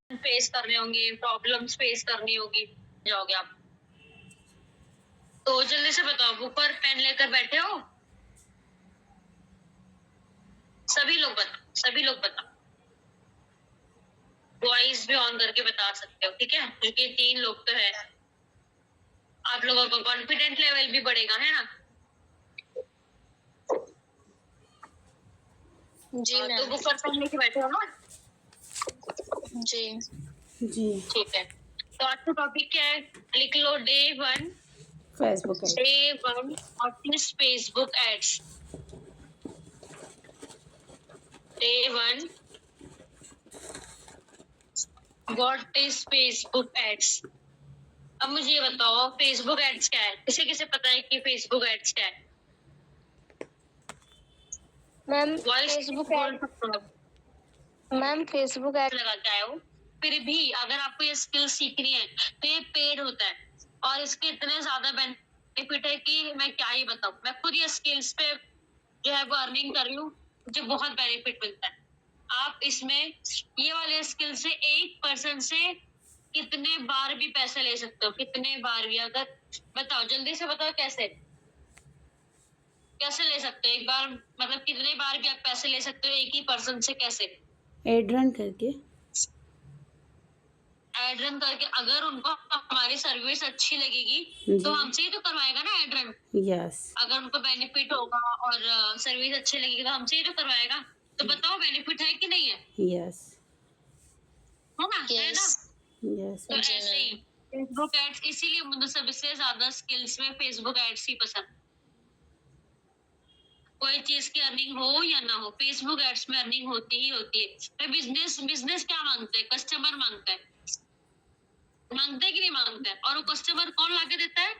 Face कर रहे होंगे, प्रॉब्लम्स फेस करनी होगी, जाओगे आप। तो जल्दी से बताओ, बुक और पेन लेकर बैठे हो? सभी लोग बताओ, सभी लोग बताओ। वॉइस भी ऑन करके बता सकते हो, ठीक है, क्योंकि 3 लोग तो है। आप लोगों का कॉन्फिडेंट लेवल भी बढ़ेगा, है ना? जी तो मैम। बुक और पेन लेके बैठे हो ना? जी जी। ठीक है। तो आज का टॉपिक क्या है? लिख लो, डे 1। फेसबुक है। Day 1 what is Facebook ads? Day 1 what is Facebook ads? अब मुझे ये बताओ, फेसबुक एड्स क्या है? किसे किसे पता है कि फेसबुक एड्स क्या है? मैम वॉइस फेसबुक बोल एड, सकते हो। मैम फेसबुक एड लगा के आए हो, फिर भी अगर आपको ये स्किल सीखनी है तो ये पेड होता है, और इसके इतने ज्यादा बेनिफिट है कि मैं क्या ही बताऊं। मैं खुद ये स्किल्स पे जो है वो अर्निंग कर रही हूँ, मुझे बहुत बेनिफिट मिलता है। आप इसमें ये वाले स्किल से 1% से कितने बार भी पैसे ले सकते हो, कितने बार भी। अगर बताओ, जल्दी से बताओ, कैसे कैसे ले सकते हो एक बार, मतलब कितने बार भी आप पैसे ले सकते हो एक ही पर्सन से? कैसे? एड रन करके। एड रन करके। अगर उनको हमारी सर्विस अच्छी लगेगी जी। तो हमसे ही तो करवाएगा ना एड रन। यस। अगर उनको बेनिफिट होगा और सर्विस अच्छी लगेगी तो हमसे ही तो करवाएगा। तो बताओ, बेनिफिट है कि नहीं है? यस। है ना? है ना? यस। यस। तो ऐसे ही फेसबुक एड्स, इसीलिए मुझे सबसे ज्यादा स्किल्स में फेसबुक एड्स ही पसंद। कोई चीज की अर्निंग हो या ना हो, फेसबुक एड्स में अर्निंग होती ही होती है। बिजनेस बिजनेस क्या मांगते हैं? कस्टमर मांगता है, मांगते हैं कि नहीं मांगते हैं? और वो कस्टमर कौन लाके देता है?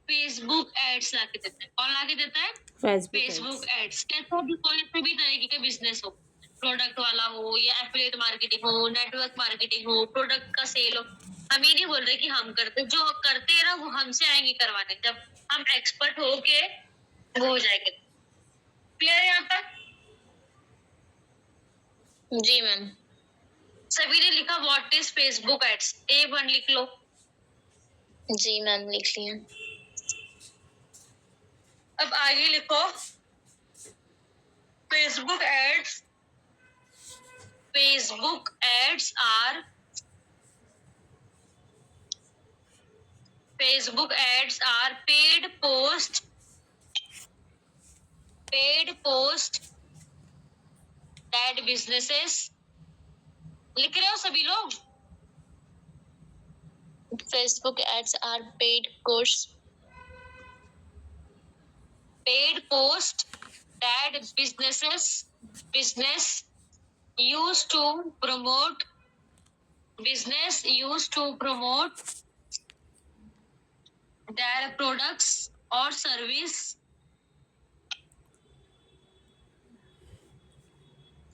फेसबुक एड्स लाके देता है। कौन लाके देता है? Facebook ads. कैसा भी, कोई से भी तरीके का बिजनेस हो, प्रोडक्ट वाला हो या एफिलिएट मार्केटिंग हो, नेटवर्क मार्केटिंग हो, प्रोडक्ट का सेल हो, हम ये नहीं बोल रहे कि हम करते, जो करते हैं ना वो हमसे आएंगे करवाने, जब हम एक्सपर्ट होके वो हो जाएंगे। क्लियर है यहाँ तक? जी मैम। सभी ने लिखा what is Facebook ads? A1 लिख लो। जी मैम, लिख लिया। अब आगे लिखो, Facebook ads. Facebook ads are Facebook ads are paid post that businesses। लिख रहे हो सभी लोग? Facebook ads are paid post that business used to promote their products or service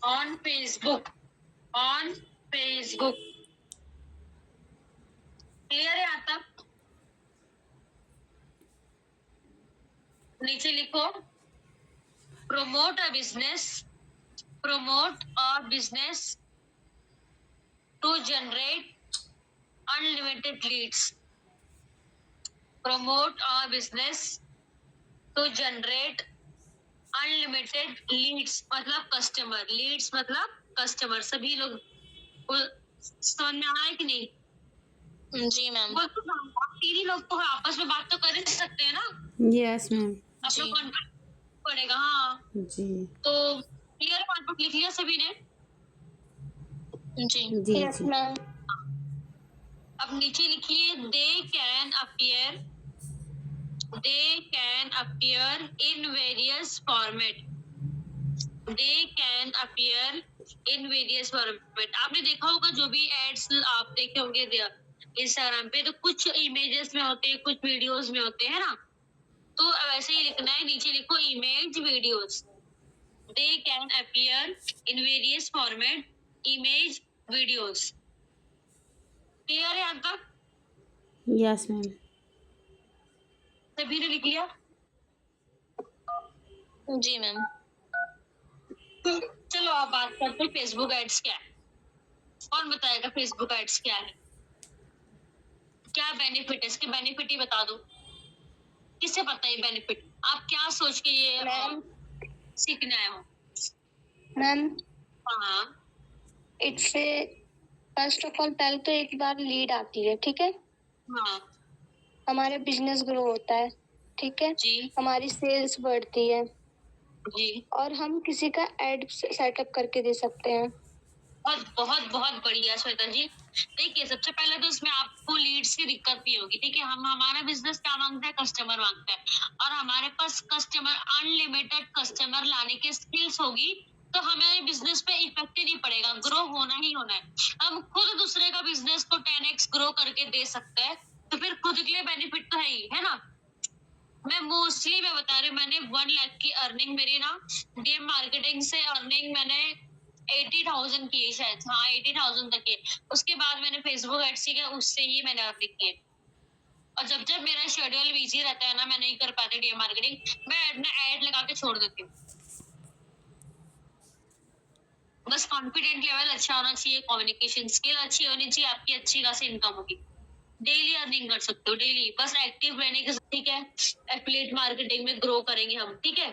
on Facebook। Clear है यहाँ तक? नीचे लिखो, promote a business to generate unlimited leads। promote a business to generate unlimited leads मतलब customer, Leeds मतलब customer. सभी लोग समझ में आ रहा है कि नहीं? जी मैम। वो तो 3 ही लोग तो आपस में बात तो कर ही सकते हैं ना? Yes ma'am. आप लोग कॉन्फ्रेंस पड़ेगा। हाँ, जी। तो क्लियर कॉन्फ्रेंस लिख लिया सभी ने? जी जी। यस जी। मैम। अब नीचे लिखिए, they can appear in various format। आपने देखा होगा, जो भी एड्स आप देखे होंगे इंस्टाग्राम पे, तो कुछ इमेजेस में होते हैं, कुछ वीडियोस में होते हैं ना। तो वैसे ही लिखना है, नीचे लिखो image videos. They can appear in various format, image videos. Clear है यहाँ तक? Yes ma'am. सभी ने लिख लिया? जी मैम। चलो आप बात करते हैं फेसबुक एड्स क्या है। कौन बताएगा फेसबुक एड्स क्या है, क्या बेनिफिट है, इसके बेनिफिट ही बता दो। किसे पता है बेनिफिट? आप क्या सोच के ये मैम सीखने आए हो? मैम हाँ इससे फर्स्ट ऑफ ऑल पहले तो एक बार लीड आती है, ठीक है, हाँ हमारे बिजनेस ग्रो होता है, ठीक है, जी हमारी सेल्स बढ़ती है जी। और हम किसी का एड सेटअप करके दे सकते हैं। बहुत बहुत बहुत बढ़िया श्वेता जी। देखिए सबसे पहले तो इसमें आपको लीड्स की दिक्कत नहीं होगी, ठीक है। हम हमारा बिजनेस क्या मांगता है, कस्टमर मांगता है, और हमारे पास कस्टमर अनलिमिटेड कस्टमर लाने की स्किल्स होगी तो हमारे बिजनेस पे इफेक्ट ही नहीं पड़ेगा, ग्रो होना ही होना है। हम खुद दूसरे का बिजनेस को 10x ग्रो करके दे सकते हैं तो फिर खुद के लिए बेनिफिट तो है ही, है ना। मैं बता रही हूँ, मैंने 1 लाख की अर्निंग मेरी ना डीएम मार्केटिंग से अर्निंग मैंने 80,000 की है शायद, हाँ 80,000 तक की। उसके बाद मैंने फेसबुक एड्स किया, उससे ही मैंने अर्निंग की है। और जब जब मेरा शेड्यूल बिजी रहता है ना, मैं नहीं कर पाती डीएम मार्केटिंग, मैं अपना एड लगा के छोड़ देती हूँ। बस कॉन्फिडेंट लेवल अच्छा होना चाहिए, कम्युनिकेशन स्किल अच्छी होनी चाहिए, आपकी अच्छी खासी इनकम होगी, डेली अर्निंग कर सकते हो डेली, बस एक्टिव रहने के साथ, ठीक है। एफिलिएट मार्केटिंग में ग्रो करेंगे हम, ठीक है।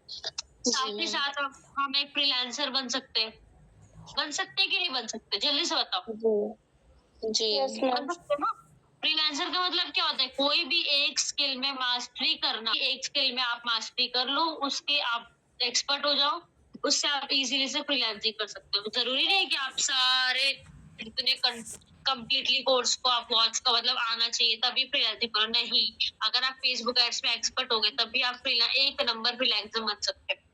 साथ ही मैम। साथ हम एक फ्रीलांसर बन सकते हैं कि नहीं बन सकते, जल्दी से बताओ। जी यस बन मैम। सकते हैं ना। फ्रीलांसर का मतलब क्या होता है, कोई भी एक स्किल में मास्टरी करना, एक स्किल में आप मास्टरी कर लो, उसके आप एक्सपर्ट हो जाओ, उससे आप इजीली से फ्रीलांसिंग कर सकते हो। जरूरी नहीं है कि आप सारे इतने कंप्लीटली कोर्स को आप वॉच का मतलब आना चाहिए तभी फ्रीलांसिंग करो, नहीं। अगर आप फेसबुक एड्स में एक्सपर्ट हो गए तभी आप एक नंबर फ्रीलांसर बन सकते हैं।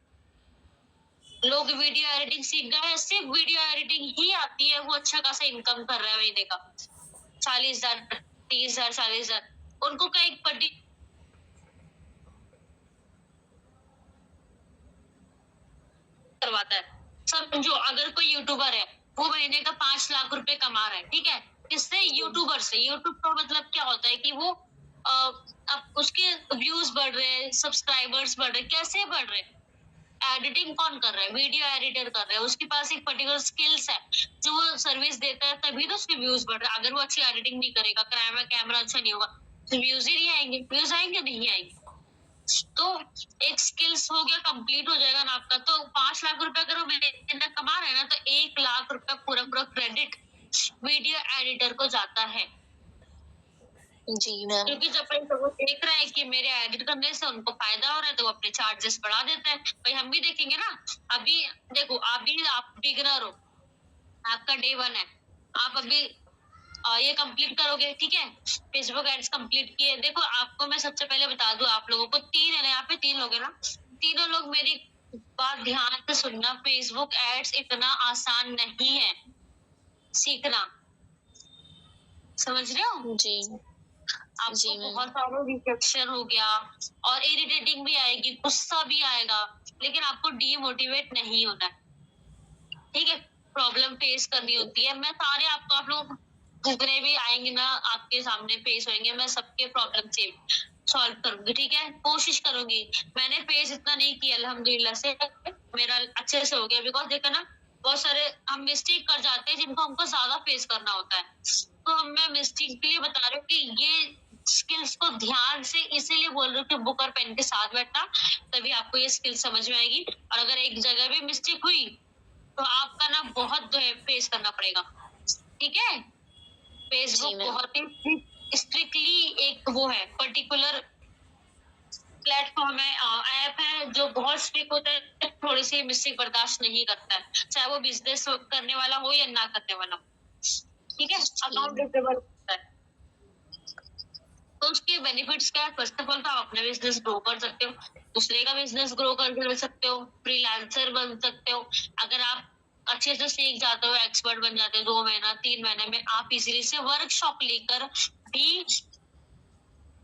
लोग वीडियो एडिटिंग सीख गए हैं, सिर्फ वीडियो एडिटिंग ही आती है, वो अच्छा खासा इनकम कर रहा है महीने का 40,000 30,000 40,000। उनको का एक पर्टिकुलर करवाता है। समझो अगर कोई यूट्यूबर है, वो महीने का 5 लाख रुपए कमा रहा है, ठीक है, किससे? यूट्यूबर से। यूट्यूब का मतलब क्या होता है कि वो अब उसके व्यूज बढ़ रहे हैं, सब्सक्राइबर्स बढ़ रहे हैं, कैसे बढ़ रहे हैं? एडिटिंग कौन कर रहा है? वीडियो एडिटर कर रहा है, उसके पास एक पर्टिकुलर स्किल्स है जो वो सर्विस देता है, तभी तो उसके व्यूज बढ़ रहे हैं। अगर वो अच्छी एडिटिंग नहीं करेगा, कैमरा अच्छा नहीं होगा, तो व्यूज ही नहीं आएंगे। व्यूज आएंगे नहीं आएंगे। तो एक स्किल्स हो गया, कंप्लीट हो जाएगा ना आपका। तो 5 लाख रुपए अगर वो महीने कमा रहे हैं ना, तो 1 लाख रुपए पूरा पूरा क्रेडिट वीडियो एडिटर को जाता है। जी मैम। क्योंकि जब वो देख रहा है कि मेरे एडिट करने से उनको फायदा हो रहा है, तो वो अपने चार्जेस बढ़ा देते हैं। भाई हम भी देखेंगे ना। अभी देखो, अभी आप बिगनर हो, आपका डे 1 है, आप अभी ये कंप्लीट करोगे, ठीक है। फेसबुक एड्स कंप्लीट किए। देखो आपको मैं सबसे पहले बता दूं, आप लोगों को 3 है ना, यहाँ पे 3 लोग है ना, तीनों लोग मेरी बात ध्यान से सुनना। फेसबुक एड्स इतना आसान नहीं है सीखना, समझ रहे हो? जी आपको जी मैम। बहुत सारा रिजेक्शन हो गया और इरिटेटिंग भी आएगी, गुस्सा भी आएगा, लेकिन आपको डीमोटिवेट नहीं होना है, ठीक है। प्रॉब्लम फेस करनी होती है। मैं सारे आपको आप लोग जितने भी आएंगे ना आपके सामने फेस होंगे, मैं सबके प्रॉब्लम से सॉल्व करूंगी, ठीक है, कोशिश करूंगी। मैंने फेस इतना नहीं किया अल्हम्दुलिल्लाह से, मेरा अच्छे से हो गया। बिकॉज देखो ना, बहुत सारे हम मिस्टेक कर जाते हैं जिनको हमको ज्यादा फेस करना होता है। तो हम मैं मिस्टेक के लिए बता रही हूँ कि ये स्किल्स को ध्यान से इसीलिए बोल रही हूँ कि बुक और पेन के साथ बैठना, तभी आपको ये स्किल समझ में आएगी। और अगर एक जगह भी मिस्टेक हुई तो आपका ना बहुत जो है फेस करना पड़ेगा, ठीक है। फेसबुक जी मैम। बहुत ही स्ट्रिक्टली एक वो है, पर्टिकुलर प्लेटफॉर्म है, ऐप है जो बहुत स्ट्रिक्ट होता है, थोड़ी सी मिस्टेक बर्दाश्त नहीं करता है, चाहे वो बिजनेस करने वाला हो या ना करने वाला हो, ठीक है। अकाउंटेबल होता है। तो उसके बेनिफिट्स क्या है? फर्स्ट ऑफ ऑल तो आप अपना बिजनेस ग्रो कर सकते हो, दूसरे का बिजनेस ग्रो कर सकते हो, फ्रीलांसर बन सकते हो। अगर आप अच्छे से सीख जाते हो, एक्सपर्ट बन जाते हो, 2 महीना 3 महीने में आप इजीली से वर्कशॉप लेकर भी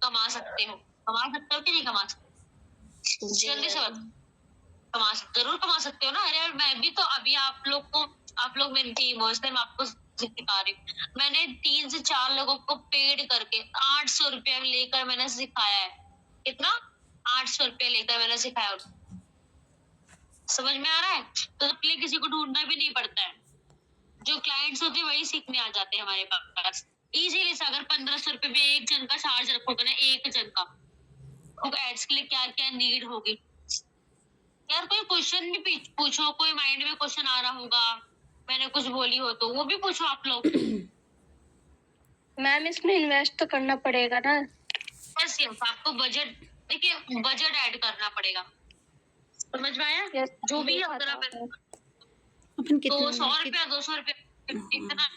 कमा सकते हो। कमा सकते हो कि नहीं कमा सकते? जी जल्दी से मैम। बताओ। जरूर कमा सकते हो ना। अरे यार, मैं भी तो अभी आप लोग मेरी टीम हो, इसलिए मैं आपको सिखा रही हूँ। मैंने 3 से 4 लोगों को पेड करके 800 रुपया लेकर मैंने सिखाया है। कितना? 800 रुपया लेकर मैंने सिखाया। समझ में आ रहा है? तो इसलिए किसी को ढूंढना भी नहीं पड़ता है। जो क्लाइंट्स होते हैं वही सीखने आ जाते हैं हमारे पास इजीली से। अगर 1500 रुपए में एक जन का चार्ज रखोगे ना, एक जन का, तो एड्स के लिए क्या क्या नीड होगी यार। कोई क्वेश्चन भी पूछो, कोई माइंड में क्वेश्चन आ रहा होगा, मैंने कुछ बोली हो तो वो भी पूछो आप लोग। मैम इसमें इन्वेस्ट तो करना पड़ेगा ना। बस ये आपको बजट, देखिए बजट ऐड करना पड़ेगा, समझ में आया? Yes, जो भी देखा अगर था। आप अपन तो कितने 100 रुपया 200 रुपया इतना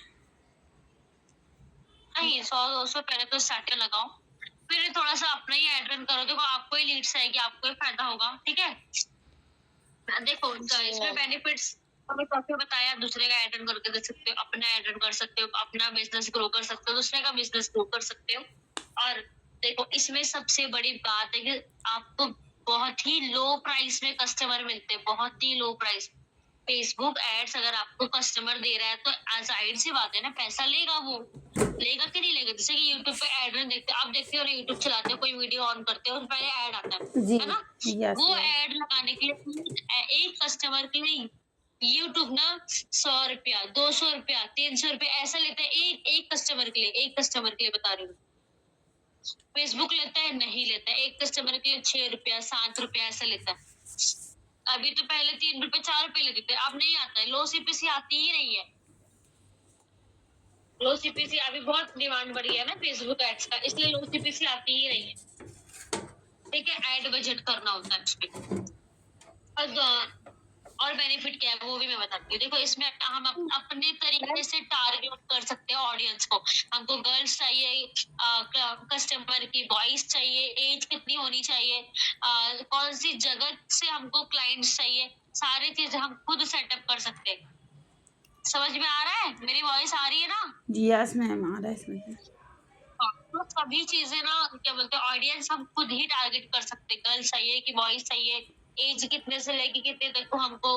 नहीं, 100-200 पहले तो स्टार्टिंग लगाओ, फिर थोड़ा सा अपना ही ऐड रन करो। देखो आपको ही लीड्स आएगी, आपको ही फायदा होगा, ठीक है? देखो इसमें बेनिफिट्स हमें काफी बताया। दूसरे का ऐड रन करके दे सकते हो, अपना ऐड रन कर सकते हो, अपना बिजनेस ग्रो कर सकते हो, दूसरे का बिजनेस ग्रो कर सकते हो। और देखो इसमें सबसे बड़ी बात है कि आपको बहुत ही लो प्राइस में कस्टमर मिलते हैं, बहुत ही लो प्राइस। फेसबुक एड्स अगर आपको कस्टमर दे रहा है तो जाहिर सी बात है ना, पैसा लेगा। वो लेगा कि नहीं लेगा? जैसे कि यूट्यूब पे एड रन देखते हो, आप देखते हो ना, यूट्यूब चलाते हो, कोई वीडियो ऑन करते हो, पहले ऐड आता जी, है ना? यस वो यस, ऐड लगाने के लिए एक कस्टमर के लिए यूट्यूब ना 100 रुपया 200 रुपया 300 रुपया ऐसा लेता है, एक कस्टमर के लिए, एक कस्टमर के लिए बता रही हूँ। फेसबुक लेता है? नहीं लेता है। एक कस्टमर के लिए 6 रुपया 7 रुपया ऐसा लेता है। अभी तो पहले 3 रुपए 4 रुपए लेते थे, अब नहीं आता है। लो सीपीसी आती ही नहीं है। लो सीपीसी अभी बहुत डिमांड बढ़ी है ना फेसबुक एड्स का, इसलिए लो सीपीसी आती ही नहीं है। ठीक है, एड बजट करना होता है इसमें। और बेनिफिट क्या है वो भी मैं बताती हूँ। देखो इसमें हम अपने तरीके से टारगेट कर सकते हैं ऑडियंस को। हमको गर्ल्स चाहिए, कस्टमर की वॉइस चाहिए, एज कितनी होनी चाहिए, कौन सी जगह से हमको क्लाइंट्स चाहिए, सारी चीजें हम खुद सेटअप कर सकते हैं। समझ में आ रहा है? मेरी वॉइस आ रही है ना? जी यस मैम, आ रहा है इसमें। तो सभी चीजें ना, क्या बोलते हैं, ऑडियंस हम खुद ही टारगेट कर सकते हैं। गर्ल्स चाहिए कि बॉयज चाहिए, एज कितने से लेके कितने तक को हमको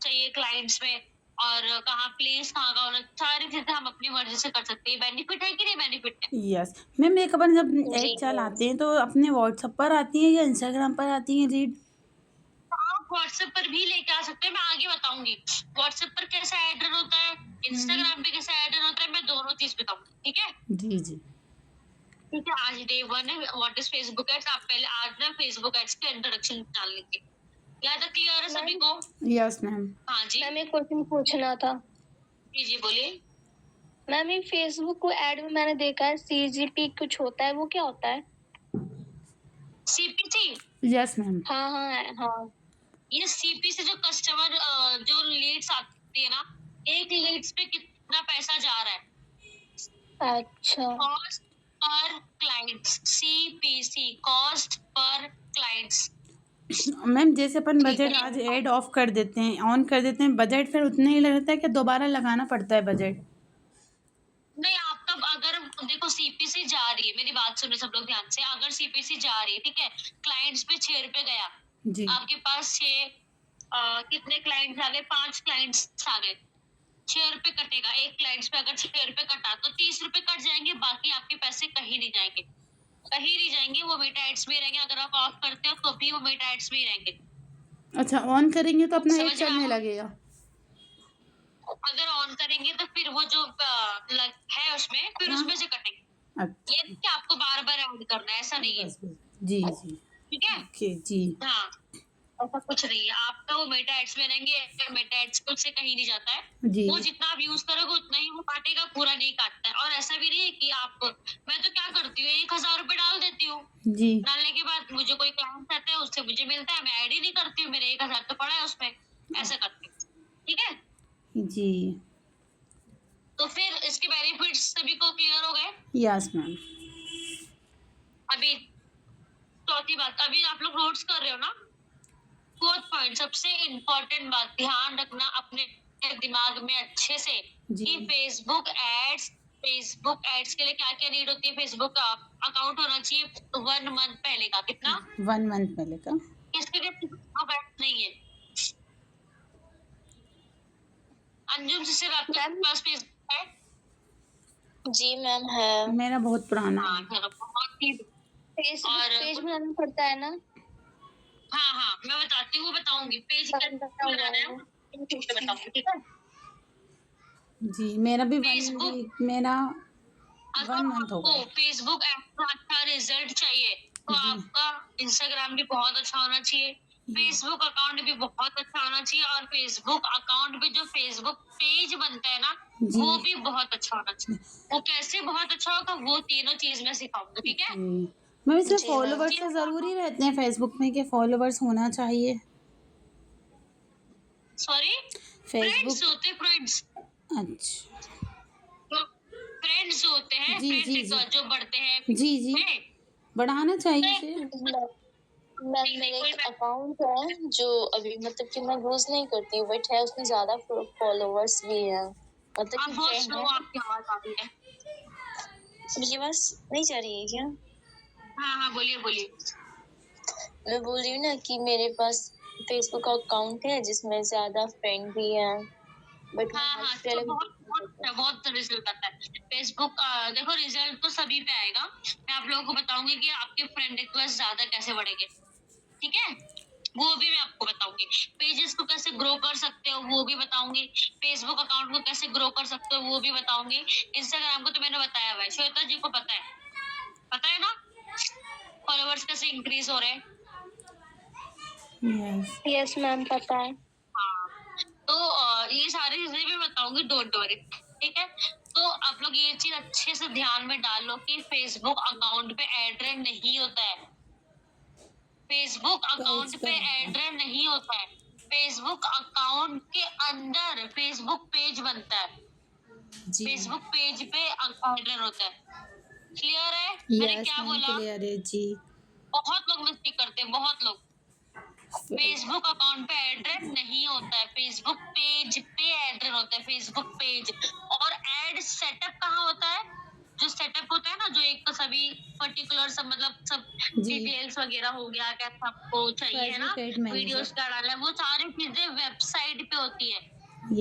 चाहिए क्लाइंट्स में, और कहाँ प्लेस कहाँ का होना, सारी चीजें हम अपनी मर्जी से कर सकते हैं। बेनिफिट है कि नहीं बेनिफिट है? यस मैम, एक अपन जब जी ऐड चलाते हैं तो अपने व्हाट्सएप पर आती है या इंस्टाग्राम पर आती है रीड? आप व्हाट्सएप पर भी लेके आ सकते हैं, मैं आगे बताऊंगी। व्हाट्सएप पर कैसा ऐड रन होता है, इंस्टाग्राम पे कैसा ऐड रन होता है, मैं दोनों चीज बताऊंगी, ठीक है? जी जी, ठीक है, आज डे 1 है व्हाट इज फेसबुक एड्स। आप पहले आज ना फेसबुक एड्स के इंट्रोडक्शन डाल लीजिए। यहाँ तक क्लियर है सभी को? Yes ma'am. हाँ जी, मैम एक क्वेश्चन पूछना था। जी जी बोलिए। मैम ये फेसबुक को ऐड में मैंने देखा है CGP कुछ होता है, वो क्या होता है? CPC, yes ma'am. हाँ हाँ हाँ। ये सीपी से जो कस्टमर जो लीड्स आती है ना, एक लीड्स पे कितना पैसा जा रहा है, अच्छा cost per clients, CPC cost per clients. Ma'am जैसे अपन ठीक बजट है, आज ऐड ऑफ कर देते हैं, ऑन कर देते हैं, बजट फिर उतना ही लगता है कि दोबारा लगाना पड़ता है बजट? नहीं आपका अगर देखो सीपीसी जा रही है, मेरी बात सुनो सब लोग ध्यान से। अगर सीपीसी जा रही है, ठीक है, क्लाइंट्स पे 6 रुपए गया, जी, आपके पास 6 कितने क्लाइंट्स आ गए, 5 क्लाइंट्स आ गए, 6 रुपए कटेगा। एक क्लाइंट्स पे अगर 6 रुपए कटा तो 30 रुपए कट जाएंगे, बाकी आपके पैसे कहीं नहीं जाएंगे, कहीं नहीं जाएंगे, वो मेटा एड्स में रहेंगे। अगर आप ऑफ करते हो तो भी वो मेटा एड्स में ही रहेंगे। अच्छा, ऑन करेंगे तो अपना ऐड समझ में चलने आया? लगेगा? अगर ऑन करेंगे तो फिर वो जो है उसमें, फिर हाँ। उसमें से कटेंगे। अच्छा, ये नहीं कि आपको बार बार ऐड करना है, ऐसा नहीं है, बस बस, जी जी, ठीक है? ओके जी, हाँ, ऐसा कुछ नहीं है। आपका वो मेटा एड्स में रहेंगे, मेटा एड्स खुद से कहीं नहीं जाता है। जी वो जितना आप यूज करोगे उतना ही वो काटेगा, पूरा नहीं काटता है। और ऐसा भी नहीं है कि आप, मैं तो क्या करती हूँ 1000 रुपए डाल देती हूँ, जी, डालने के बाद मुझे कोई क्लाइंट आता है उससे मुझे मिलता है, मैं ऐड ही नहीं करती हूँ, मेरे 1000 तो पड़ा है उसमें, ऐसा करती हूँ, ठीक है? जी, तो फिर इसके बेनिफिट्स सभी को क्लियर हो गए? Yes ma'am. अभी चौथी बात, अभी आप लोग नोट्स कर रहे हो ना? फोर्थ पॉइंट, सबसे इम्पोर्टेंट बात ध्यान रखना अपने दिमाग में अच्छे से, जी। कि फेसबुक एड्स के लिए क्या क्या नीड होती है। फेसबुक अकाउंट होना चाहिए 1 मंथ पहले का। कितना? 1 मंथ पहले का। इसके लिए फेसबुक एड्स नहीं है। अंजुम से सिर्फ आपके पास फेसबुक है? जी मैम है। मेरा बहुत पुराना हाँ है। चलो, बहुत ही फेसबुक पेज बनाना पड़ता है ना? हाँ हाँ मैं बताती हूँ, बताऊंगी पेज कैसे बनाना है, पेज पे बताऊंगी, ठीक है? जी, मेरा भी फेसबुक मेरा अगर 1 मंथ हो आपको गए। फेसबुक ऐप का अच्छा रिजल्ट चाहिए तो जी, आपका इंस्टाग्राम भी बहुत अच्छा होना चाहिए, या फेसबुक अकाउंट भी बहुत अच्छा होना चाहिए, और फेसबुक अकाउंट पे जो फेसबुक पेज बनता है ना जी, वो भी बहुत अच्छा होना चाहिए। वो कैसे बहुत अच्छा होगा वो तीनों चीज मैं सिखाऊंगी, ठीक है? जी। मैम इसमें जी मैम। फॉलोवर्स तो ज़रूरी रहते हैं फेसबुक में कि फॉलोवर्स होना चाहिए? सॉरी, फ्रेंड्स फेसबुक होते हैं, फ्रेंड्स। अच्छा। तो फ्रेंड्स जो होते हैं, जी, फ्रेंड जी, जी। जो बढ़ते हैं जी, जी। में, बढ़ाना चाहिए नहीं इसे। मैम नहीं नहीं, मेरा कोई एक अकाउंट है जो अभी मतलब कि मैं यूज नहीं करती हूँ, बट है उसमें ज्यादा फॉलोवर्स भी हैं, मतलब आप कि बहुत फ्रेंड स्लो, है। आपकी आवाज आ रही है। मुझे बस नहीं जा रही है क्या? हाँ हाँ, बोलिए बोलिए। मैं बोल रही हूँ ना कि मेरे पास फेसबुक का अकाउंट है जिसमें ज्यादा फ्रेंड भी हैं, बट मैं हाँ हाँ, हॉस्पिटल तो अभी बहुत नहीं बहुत करती। अच्छा, बहुत रिजल्ट आता है फेसबुक। देखो, रिजल्ट तो सभी पे आएगा। मैं आप लोगों को बताऊंगी कि आपके फ्रेंड रिक्वेस्ट ज्यादा कैसे बढ़ेंगे, ठीक है? वो भी मैं आपको बताऊंगी। पेजेस को कैसे ग्रो कर सकते हो वो भी बताऊंगी। फेसबुक अकाउंट को कैसे ग्रो कर सकते हो वो भी बताऊंगी। इंस्टाग्राम को तो मैंने बताया हुआ है, श्वेता जी को पता है ना फॉलोवर्स कैसे इंक्रीज हो रहे हैं। यस। यस मैम, पता है। हाँ, तो ये सारी चीजें भी बताऊंगी, डोंट वरी, ठीक है? तो आप लोग ये चीज अच्छे से ध्यान में डालो कि फेसबुक अकाउंट पे एड रन नहीं होता है। फेसबुक पेज अकाउंट पे पर होता एड है। रन नहीं होता है। फेसबुक अकाउंट के अंदर फेसबुक पेज बनता है। जी। फेसबुक पेज पे एड रन होता है। क्लियर है मैंने यस क्या मैम, बोला? क्लियर है जी। बहुत लोग मिस्टेक करते हैं, बहुत लोग। फेसबुक अकाउंट पे एड्रेस नहीं होता है, फेसबुक पेज पे एड्रेस होता है, फेसबुक पेज। और एड सेटअप कहाँ होता है? जो सेटअप होता है ना, जो एक तो सभी पर्टिकुलर सब मतलब सब जी, डिटेल्स वगैरह हो गया, क्या आपको चाहिए है ना, फेसबुक एड वीडियोस मैनेजर। क्या डालना है, वो सारी चीजें वेबसाइट पे होती है।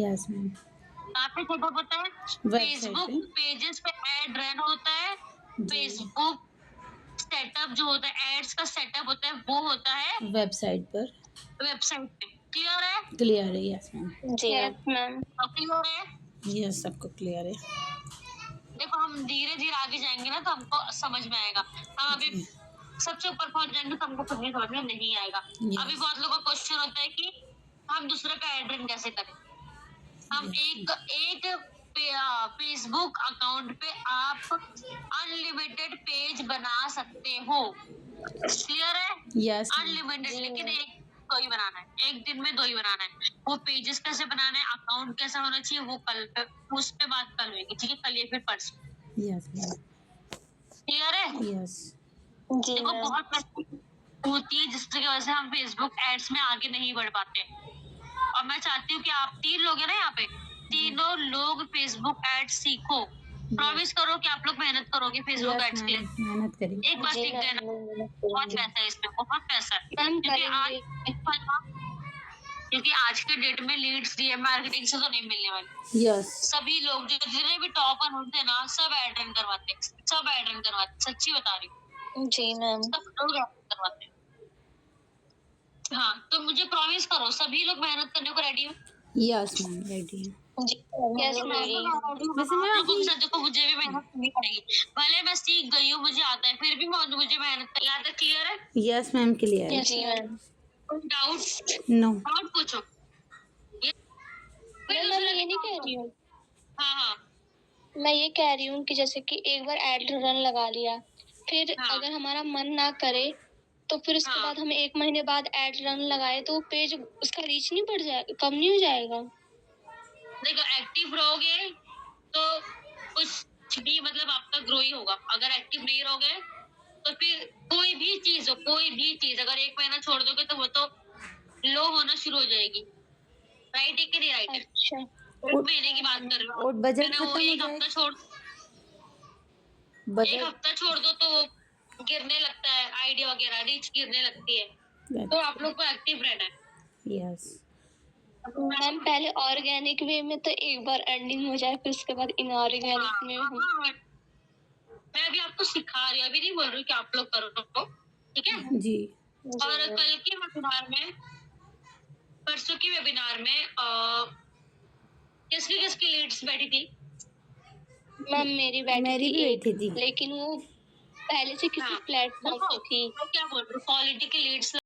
Yes ma'am. कहाँ पे सेटअप होता है? वेबसाइट फेसबुक पे। पेजेस पे एड रन होता है। जी, फेसबुक सेटअप जो होता है, एड्स का सेटअप होता है, वो होता है वेबसाइट पर। वेबसाइट पे। क्लियर है? क्लियर है, यस मैम। जी मैम। Yes ma'am. क्लियर है? यस, सबको क्लियर है। देखो, हम धीरे धीरे आगे जाएंगे ना तो हमको समझ में आएगा। हम अभी जी, सबसे ऊपर पहुंच जाएंगे तो हमको खुद भी समझ में नहीं आएगा। अभी यस, बहुत लोगों का क्वेश्चन होता है कि हम दूसरे का एड्रेस कैसे करें। हम यस, एक फेसबुक अकाउंट पे आप अनलिमिटेड पेज बना सकते हो। क्लियर है? Yes ma'am. अनलिमिटेड, जी लेकिन मैम। एक दो ही बनाना है, एक दिन में दो ही बनाना है। वो पेजेस कैसे बनाना है, अकाउंट कैसा होना चाहिए, वो कल पे, उस पे बात कल होगी, ठीक है? कल या फिर परसों। Yes ma'am. क्लियर है? यस। जी देखो, मैम। बहुत mistake होती है जिसकी वजह से हम फेसबुक एड्स में आगे नहीं बढ़ पाते। और मैं चाहती हूँ कि आप तीन लोग हैं ना यहाँ पे, तीनों लोग फेसबुक एड्स सीखो। प्रॉमिस करो कि आप लोग मेहनत करोगे फेसबुक यस एड्स के मैम, लिए। मेहनत करिए। एक बार जी सीख गए मैम, ना, मैं मेहनत बहुत करूंगी। पैसा है इसमें, बहुत पैसा है। मैम क्योंकि आज करेंगे। क्योंकि आज के डेट में लीड्स डीएम मार्केटिंग से तो नहीं मिलने वाली। यस। सभी लोग जो जितने भी टॉपर होते हैं ना, सब एड रन करवाते हैं, सब एड रन करवाते हैं, सच्ची बता रही हूँ, जी मैम। सब लोग एड रन करवाते हैं। हाँ, तो मुझे प्रॉमिस करो सभी लोग मेहनत करने को रेडी हो। यस मैम, रेडी है। जी मैम, हम यस लोग मैं मैम। रेडी तो हैं। रेडी हूँ, वैसे आप मैम लोगों के आपकी साथ देखो, मुझे भी मेहनत करनी पड़ेगी। भले मैं सीख गई हूँ, मुझे आता है, फिर भी मुझे मेहनत, यहाँ तक क्लियर है? यस मैम, क्लियर है। यस जी मैम। मैम। कोई डाउट? नो। डाउट पूछो। ये फिर मैम मैं दूसरे ये नहीं कह दिखाओ। रही हूँ। हाँ हाँ मैं ये कह रही हूँ कि जैसे कि एक बार एड रन लगा लिया, फिर हाँ अगर हमारा मन ना करे तो फिर उसके हाँ। बाद हम 1 महीने बाद एड रन लगाए तो वो पेज उसका रीच नहीं बढ़ जाएगा, कम नहीं हो जाएगा? देखो, एक्टिव रहोगे तो कुछ भी मतलब आपका ग्रो ही होगा। अगर एक्टिव नहीं रहोगे तो फिर कोई भी चीज हो, कोई भी चीज अगर 1 महीना छोड़ दोगे तो वो तो लो होना शुरू हो जाएगी। राइट है कि नहीं? राइट है? अच्छा। 1 महीने की बात कर रही हूँ, और बजट मैंने वो खत्म हो एक हफ्ता जाएगा। छोड़, एक बजट। हफ्ता छोड़ दो तो वो गिरने लगता है, आइडिया वगैरह रीच गिरने लगती है। तो आप लोग को एक्टिव रहना है। यस। मैम पहले ऑर्गेनिक वे में तो एक बार अर्निंग हो जाए, फिर उसके बाद इनऑर्गेनिक में हम। हाँ, मैं अभी आपको सिखा रही हूँ, अभी नहीं बोल रही हूँ कि आप लोग करो, ठीक है? जी। और जी मैम। कल के वेबिनार में, परसों के वेबिनार में किसकी किसकी लीड्स बैठी थी? मैम मेरी बैठी मेरी थी भी एक, बैठी थी। लेकिन वो पहले से किसी हाँ। प्लेटफॉर्म पे थी। तो क्या बोल रहे हो, क्वालिटी की लीड्स